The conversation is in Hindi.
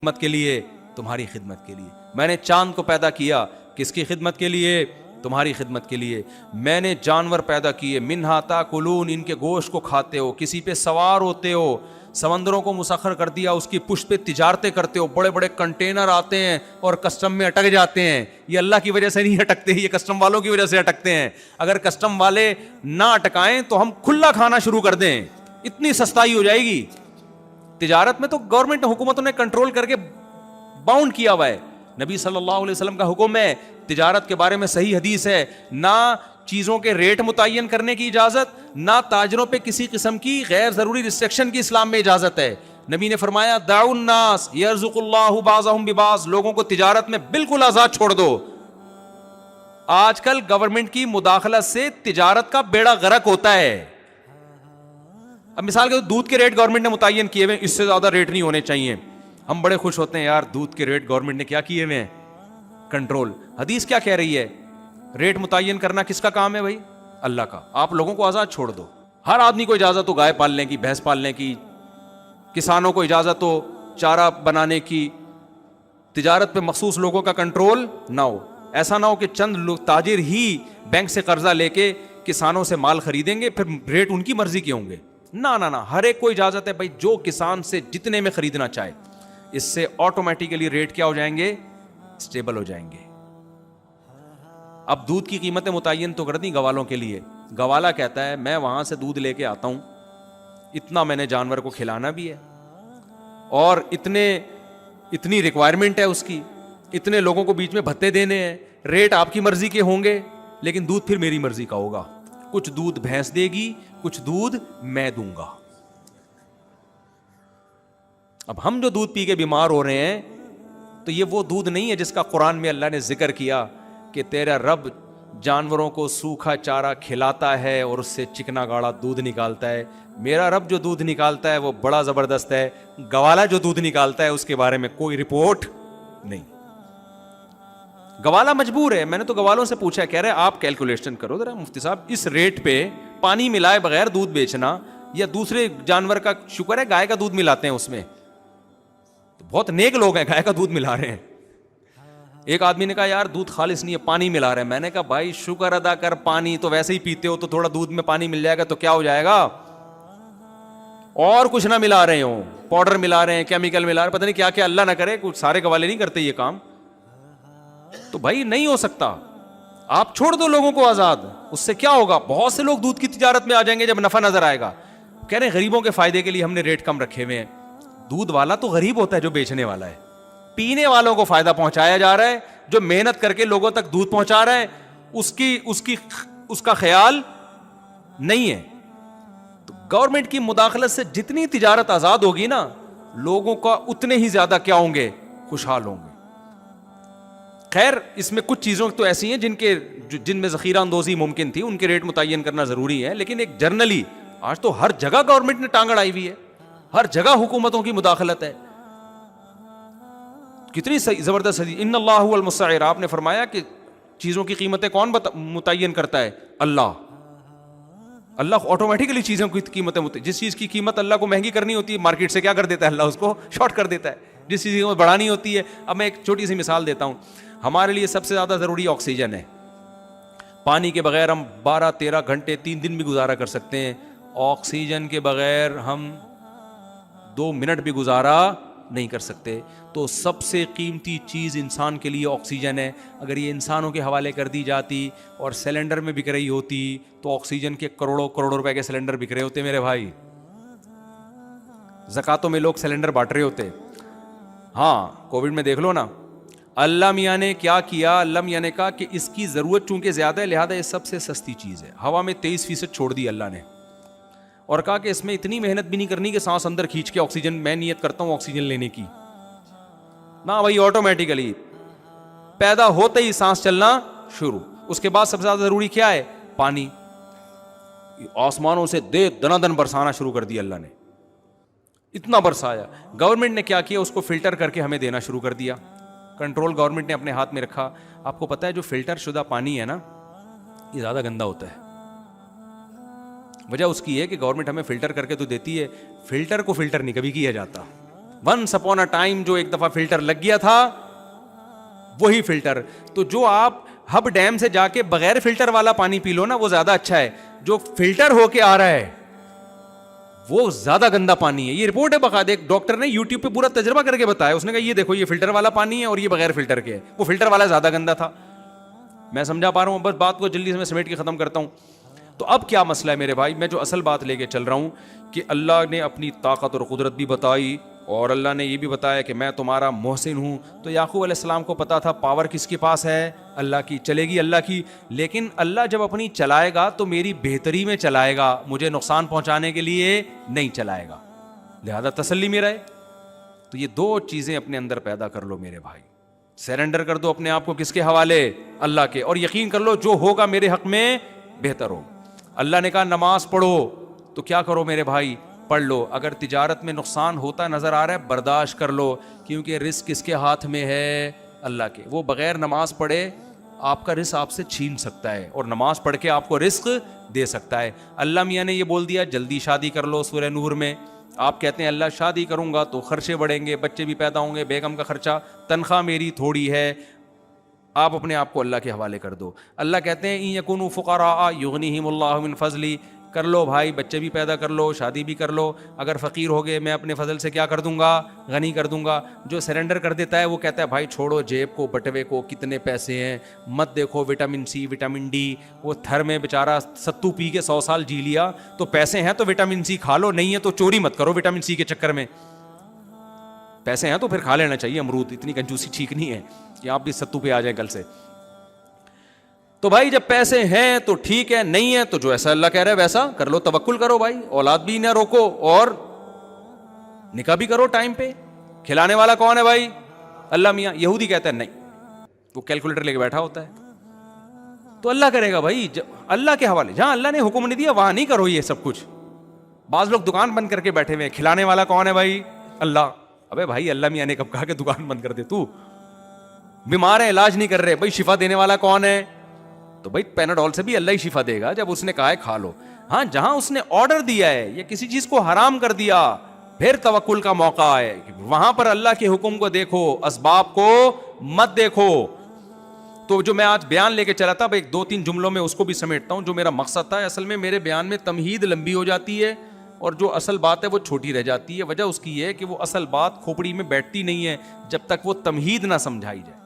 खिदमत के लिए, तुम्हारी खिदमत के लिए। मैंने चांद को पैदा किया, किसकी खिदमत के लिए? तुम्हारी खिदमत के लिए। मैंने जानवर पैदा किए, मिन्हा ताकुलून, इनके गोश्त को खाते हो, किसी पे सवार होते हो, समंदरों को मुसख्खर कर दिया, उसकी पुष्ट पे तिजारतें करते हो, बड़े बड़े कंटेनर आते हैं और कस्टम में अटक जाते हैं। ये अल्लाह की वजह से नहीं अटकते, ये कस्टम वालों की वजह से अटकते हैं। अगर कस्टम वाले ना अटकाएं तो हम खुला खाना शुरू कर दें, इतनी सस्ताई हो जाएगी। तिजारत में तो गवर्नमेंट हुकूमतों ने कंट्रोल करके बाउंड किया हुआ है। नबी सल्लल्लाहु अलैहि वसल्लम का हुक्म है, तिजारत के बारे में सही हदीस है, ना चीजों के रेट मुतय्यन करने की इजाजत, ना ताजरों पे किसी किस्म की गैर जरूरी रिस्ट्रिक्शन की इस्लाम में इजाजत है। नबी ने फरमाया, दाउन नास यरज़ुकुल्लाहु बाज़हुम बिबाज़, लोगों को तिजारत में बिल्कुल आजाद छोड़ दो। आजकल गवर्नमेंट की मुदाखलत से तिजारत का बेड़ा गर्क होता है। अब मिसाल के दूध के रेट गवर्नमेंट ने मुतय्यन किए हुए, इससे ज्यादा रेट नहीं होने चाहिए। हम बड़े खुश होते हैं, यार दूध के रेट गवर्नमेंट ने क्या किए हुए हैं, कंट्रोल। हदीस क्या कह रही है? रेट मुतय्यन करना किसका काम है भाई? अल्लाह का। आप लोगों को आजाद छोड़ दो। हर आदमी को इजाजत हो गाय पालने की, भैंस पालने की, किसानों को इजाजत हो चारा बनाने की। तिजारत पे मखसूस लोगों का कंट्रोल ना हो। ऐसा ना हो कि चंद लोग ताजिर ही बैंक से कर्जा लेके किसानों से माल खरीदेंगे, फिर रेट उनकी मर्जी के होंगे। ना ना ना, हर एक को इजाजत है भाई, जो किसान से जितने में खरीदना चाहे। इससे ऑटोमेटिकली रेट क्या हो जाएंगे? स्टेबल हो जाएंगे। अब दूध की कीमतें मुतय्यन तो कर दी गवालों के लिए। गवाला कहता है, मैं वहां से दूध लेके आता हूं, इतना मैंने जानवर को खिलाना भी है और इतनी रिक्वायरमेंट है उसकी, इतने लोगों को बीच में भत्ते देने हैं, रेट आपकी मर्जी के होंगे, लेकिन दूध फिर मेरी मर्जी का होगा। कुछ दूध भैंस देगी, कुछ दूध मैं दूंगा। अब हम जो दूध पी के बीमार हो रहे हैं, तो ये वो दूध नहीं है जिसका कुरान में अल्लाह ने जिक्र किया कि तेरा रब जानवरों को सूखा चारा खिलाता है और उससे चिकना गाढ़ा दूध निकालता है। मेरा रब जो दूध निकालता है वो बड़ा जबरदस्त है। गवाला जो दूध निकालता है उसके बारे में कोई रिपोर्ट नहीं। गवाला मजबूर है। मैंने तो गवालों से पूछा, कह रहे आप कैलकुलेशन करो जरा मुफ्ती साहब, इस रेट पे पानी मिलाए बगैर दूध बेचना, या दूसरे जानवर का, शुक्र है गाय का दूध मिलाते हैं उसमें, तो बहुत नेक लोग हैं, गाय का दूध मिला रहे हैं। एक आदमी ने कहा, यार दूध खालिस नहीं है, पानी मिला रहे हैं। मैंने कहा, भाई शुक्र अदा कर, पानी तो वैसे ही पीते हो, तो थोड़ा दूध में पानी मिल जाएगा तो क्या हो जाएगा। और कुछ ना मिला रहे हो, पाउडर मिला रहे हैं, केमिकल मिला रहे हैं, पता नहीं क्या क्या, अल्लाह ना करे, कुछ सारे गवाले नहीं करते ये काम। तो भाई नहीं हो सकता। आप छोड़ दो लोगों को आजाद, उससे क्या होगा? बहुत से लोग दूध की तिजारत में आ जाएंगे जब नफा नजर आएगा। कह रहे हैं गरीबों के फायदे के लिए हमने रेट कम रखे हुए हैं। दूध वाला तो गरीब होता है जो बेचने वाला है, पीने वालों को फायदा पहुंचाया जा रहा है। जो मेहनत करके लोगों तक दूध पहुंचा रहा है उसका ख्याल नहीं है। तो गवर्नमेंट की मुदाखलत से जितनी तिजारत आजाद होगी ना, लोगों का उतने ही ज्यादा क्या होंगे? खुशहाल होंगे। खैर, इसमें कुछ चीजों तो ऐसी हैं जिनमें जखीरा अंदोजी मुमकिन थी, उनके रेट मुतय्यन करना जरूरी है। लेकिन एक जनरली आज तो हर जगह गवर्नमेंट ने टांग अड़ाई हुई है, हर जगह हुकूमतों की मुदाखलत है। कितनी जबरदस्त हदीस, इन्नल्लाहु वल मुस्सइर, आपने फरमाया कि चीजों की कीमतें कौन मुतय्यन करता है? अल्लाह। अल्लाह ऑटोमेटिकली चीजों की कीमतें, जिस चीज की कीमत अल्लाह को महंगी करनी होती है, मार्केट से क्या कर देता है? अल्लाह उसको शॉर्ट कर देता है। जिस चीज की कीमत बढ़ानी होती है, अब मैं एक छोटी सी मिसाल देता हूं। हमारे लिए सबसे ज्यादा जरूरी ऑक्सीजन है। पानी के बगैर हम 12-13 घंटे 3 दिन भी गुजारा कर सकते हैं। ऑक्सीजन के बगैर हम 2 मिनट भी गुजारा नहीं कर सकते। तो सबसे कीमती चीज़ इंसान के लिए ऑक्सीजन है। अगर ये इंसानों के हवाले कर दी जाती और सिलेंडर में बिक रही होती, तो ऑक्सीजन के करोड़ों करोड़ों रुपए के सिलेंडर बिक रहे होते मेरे भाई। ज़कातों में लोग सिलेंडर बांट रहे होते। हाँ, कोविड में देख लो ना, अल्लाह मियाँ ने क्या किया। अल्लाह मियाँ ने कहा कि इसकी ज़रूरत चूंकि ज़्यादा है, लिहाजा ये सबसे सस्ती चीज़ है। हवा में 23% छोड़ दी अल्लाह ने, और कहा कि इसमें इतनी मेहनत भी नहीं करनी कि सांस अंदर खींच के ऑक्सीजन, मैं नियत करता हूं ऑक्सीजन लेने की। ना भाई, ऑटोमेटिकली पैदा होते ही सांस चलना शुरू। उसके बाद सबसे ज्यादा जरूरी क्या है? पानी। आसमानों से दे दनादन बरसाना शुरू कर दिया अल्लाह ने, इतना बरसाया। गवर्नमेंट ने क्या किया? उसको फिल्टर करके हमें देना शुरू कर दिया। कंट्रोल गवर्नमेंट ने अपने हाथ में रखा। आपको पता है जो फिल्टर शुदा पानी है ना, ये ज्यादा गंदा होता है। वजह उसकी है कि गवर्नमेंट हमें फिल्टर करके तो देती है, फिल्टर को फिल्टर नहीं कभी किया जाता। वंस अपॉन अ टाइम जो एक दफा फिल्टर लग गया था वही फिल्टर। तो जो आप हब डैम से जाके बगैर फिल्टर वाला पानी पी लो ना, वो ज्यादा अच्छा है। जो फिल्टर होके आ रहा है वो ज्यादा गंदा पानी है। ये रिपोर्ट है बकायदा, एक डॉक्टर ने यूट्यूब पे पूरा तजर्बा करके बताया। उसने कहा ये देखो, ये फिल्टर वाला पानी है और ये बगैर फिल्टर के है। वो फिल्टर वाला ज्यादा गंदा था। मैं समझा पा रहा हूं? बस बात को जल्दी से मैं समेट के खत्म करता हूं। तो अब क्या मसला है मेरे भाई, मैं जो असल बात लेके चल रहा हूं कि अल्लाह ने अपनी ताकत और कुदरत भी बताई और अल्लाह ने ये भी बताया कि मैं तुम्हारा मोहसिन हूं। तो याकूब अलैहिस्सलाम को पता था पावर किसके पास है, अल्लाह की, चलेगी अल्लाह की। लेकिन अल्लाह जब अपनी चलाएगा तो मेरी बेहतरी में चलाएगा, मुझे नुकसान पहुंचाने के लिए नहीं चलाएगा। लिहाजा तसल्ली में रहे। तो ये दो चीजें अपने अंदर पैदा कर लो मेरे भाई। सरेंडर कर दो अपने आप को किसके हवाले, अल्लाह के, और यकीन कर लो जो होगा मेरे हक में बेहतर हो। अल्लाह ने कहा नमाज पढ़ो, तो क्या करो मेरे भाई, पढ़ लो। अगर तिजारत में नुकसान होता नजर आ रहा है बर्दाश्त कर लो, क्योंकि रिस्क किसके हाथ में है, अल्लाह के। वो बगैर नमाज पढ़े आपका रिस्क आपसे छीन सकता है और नमाज पढ़ के आपको रिस्क दे सकता है। अल्लाह मियाँ ने ये बोल दिया जल्दी शादी कर लो, सूरह नूर में। आप कहते हैं अल्लाह शादी करूंगा तो खर्चे बढ़ेंगे, बच्चे भी पैदा होंगे, बेगम का खर्चा, तनख्वाह मेरी थोड़ी है। आप अपने आप को अल्लाह के हवाले कर दो। अल्लाह कहते हैं इन यकुनु फुक़रा युग़निहिमुल्लाहु मिन फ़ज़ली, कर लो भाई, बच्चे भी पैदा कर लो, शादी भी कर लो। अगर फ़कीर हो गए मैं अपने फजल से क्या कर दूंगा, गनी कर दूंगा। जो सरेंडर कर देता है वो कहता है भाई छोड़ो जेब को, बटवे को, कितने पैसे हैं, मत देखो विटामिन सी विटामिन डी। वो थर में बेचारा सत्तू पी के 100 साल जी लिया, तो पैसे हैं तो विटामिन सी खा लो, नहीं है तो चोरी मत करो विटामिन सी के चक्कर में। पैसे हैं तो फिर खा लेना चाहिए अमरूद, इतनी कंजूसी ठीक नहीं है कि आप भी सत्तू पे आ जाए कल से। तो भाई जब पैसे हैं तो ठीक है, नहीं है तो जो ऐसा अल्लाह कह रहा है वैसा कर लो, तवक्कुल करो भाई, औलाद भी ना रोको और निकाह भी करो टाइम पे। खिलाने वाला कौन है भाई, अल्लाह मियाँ। यहूदी कहता है नहीं, वो कैलकुलेटर लेके बैठा होता है। तो अल्लाह करेगा भाई, अल्लाह के हवाले। जहां अल्लाह ने हुक्म नहीं दिया वहां नहीं करो ये सब कुछ। बाज लोग दुकान बंद करके बैठे हुए हैं, खिलाने वाला कौन है भाई, अल्लाह। अबे भाई अल्लाह मियाँ ने कब कहा कि दुकान बंद कर दे, तू बीमार है इलाज नहीं कर रहे, भाई शिफा देने वाला कौन है, तो भाई पैनाडोल से भी अल्लाह ही शिफा देगा जब उसने कहा है खा लो। हाँ, जहां उसने ऑर्डर दिया है या किसी चीज को हराम कर दिया फिर तवक्कुल का मौका है, वहां पर अल्लाह के हुक्म को देखो, असबाब को मत देखो। तो जो मैं आज बयान लेके चला था, एक 2-3 जुमलों में उसको भी समेटता हूं। जो मेरा मकसद था, असल में मेरे बयान में तमहीद लंबी हो जाती है और जो असल बात है वो छोटी रह जाती है। वजह उसकी है कि वो असल बात खोपड़ी में बैठती नहीं है जब तक वो तमहीद ना समझाई जाए।